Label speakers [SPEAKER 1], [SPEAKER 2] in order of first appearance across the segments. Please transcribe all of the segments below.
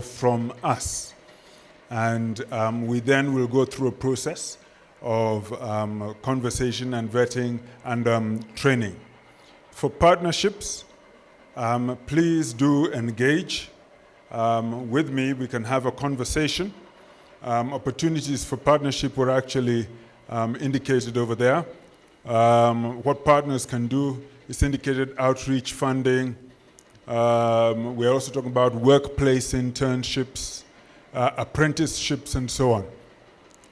[SPEAKER 1] from us. And we then will go through a process of conversation and vetting and training. For partnerships, please do engage with me. We can have a conversation. Opportunities for partnership were actually indicated over there. What partners can do is indicated outreach funding. We're also talking about workplace internships, apprenticeships, and so on.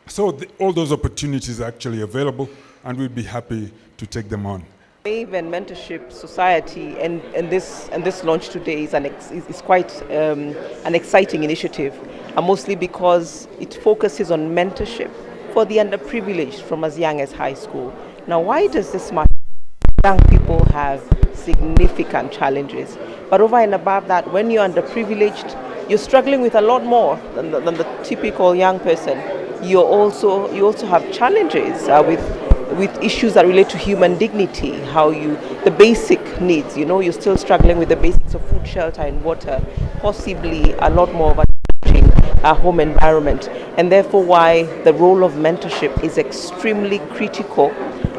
[SPEAKER 1] So all those opportunities are actually available, and we'd be happy to take them on.
[SPEAKER 2] Maven Mentorship Society and this launch today is quite an exciting initiative, and mostly because it focuses on mentorship for the underprivileged from as young as high school. Now, why does this matter? Young people have significant challenges, but over and above that, when you're underprivileged, you're struggling with a lot more than the typical young person. You also have challenges with issues that relate to human dignity, the basic needs. You're still struggling with the basics of food, shelter, and water, possibly a lot more of a challenging home environment, and therefore why the role of mentorship is extremely critical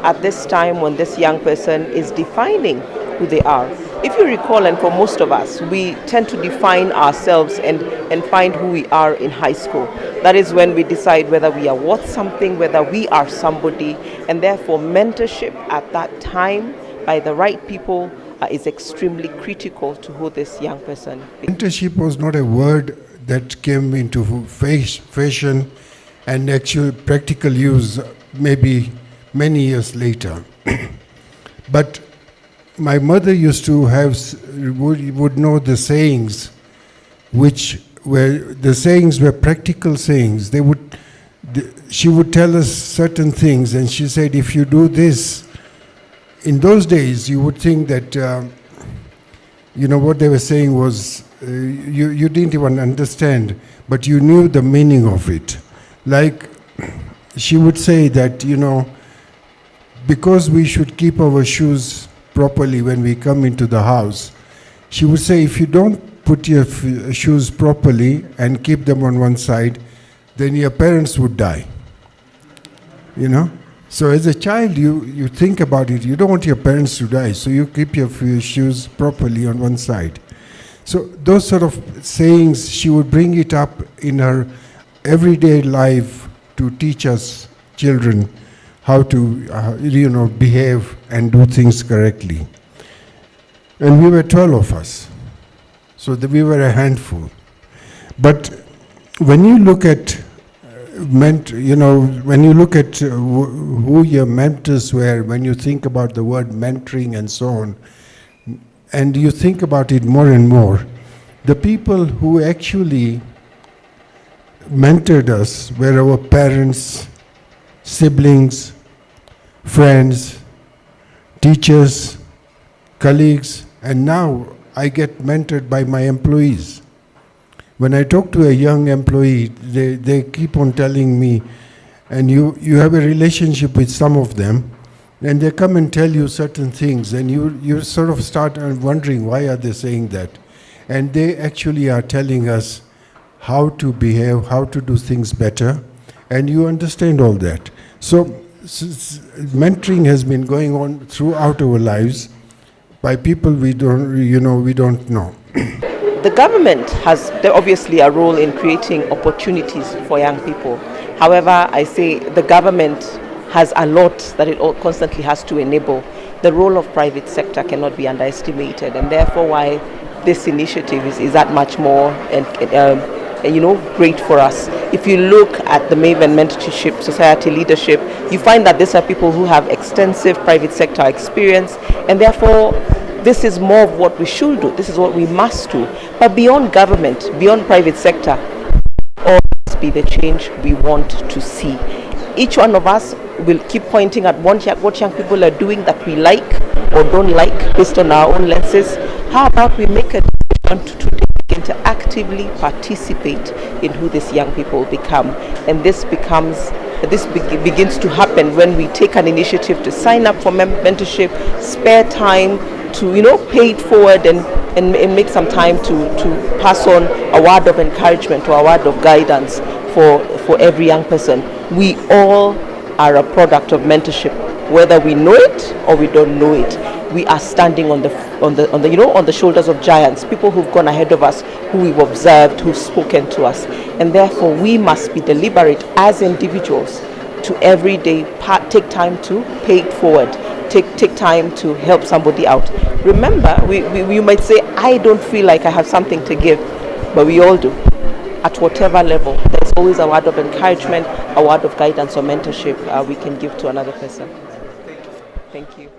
[SPEAKER 2] at this time when this young person is defining who they are. If you recall, and for most of us, we tend to define ourselves and find who we are in high school. That is when we decide whether we are worth something, whether we are somebody, and therefore mentorship at that time by the right people is extremely critical to who this young person is.
[SPEAKER 3] Mentorship was not a word that came into fashion and actual practical use maybe many years later. But my mother used to would know the sayings, which were practical sayings. She would tell us certain things, and she said, if you do this, in those days you would think that what they were saying was you didn't even understand, but you knew the meaning of it. Like she would say that because we should keep our shoes properly when we come into the house, she would say, if you don't put your shoes properly and keep them on one side, then your parents would die. So as a child, you think about it. You don't want your parents to die, so you keep your shoes properly on one side. So those sort of sayings, she would bring it up in her everyday life to teach us children how to behave and do things correctly. And we were 12 of us, so we were a handful. But when you look at when you look at who your mentors were, when you think about the word mentoring and so on, and you think about it more and more, the people who actually mentored us were our parents, siblings, friends, teachers, colleagues, and now I get mentored by my employees. When I talk to a young employee, they keep on telling me, and you have a relationship with some of them, and they come and tell you certain things, and you sort of start wondering, why are they saying that? And they actually are telling us how to behave, how to do things better, and you understand all that. So mentoring has been going on throughout our lives by people we don't know.
[SPEAKER 2] The government has obviously a role in creating opportunities for young people. However, I say the government has a lot that it constantly has to enable. The role of private sector cannot be underestimated, and therefore why this initiative is that much more great for us. If you look at the Maven Mentorship Society leadership, you find that these are people who have extensive private sector experience, and therefore this is more of what we should do. This is what we must do. But beyond government, beyond private sector, always be the change we want to see. Each one of us will keep pointing at what young people are doing that we like or don't like based on our own lenses. How about we make a decision to begin to actively participate in who these young people become? And this begins to happen when we take an initiative to sign up for mentorship, spare time, pay it forward and make some time to pass on a word of encouragement or a word of guidance for every young person. We all are a product of mentorship, whether we know it or we don't know it. We are standing on the shoulders of giants, people who've gone ahead of us, who we've observed, who've spoken to us, and therefore we must be deliberate as individuals to every day take time to pay it forward, take time to help somebody out. Remember, you might say, I don't feel like I have something to give, but we all do. At whatever level, there's always a word of encouragement, a word of guidance or mentorship we can give to another person. Thank you.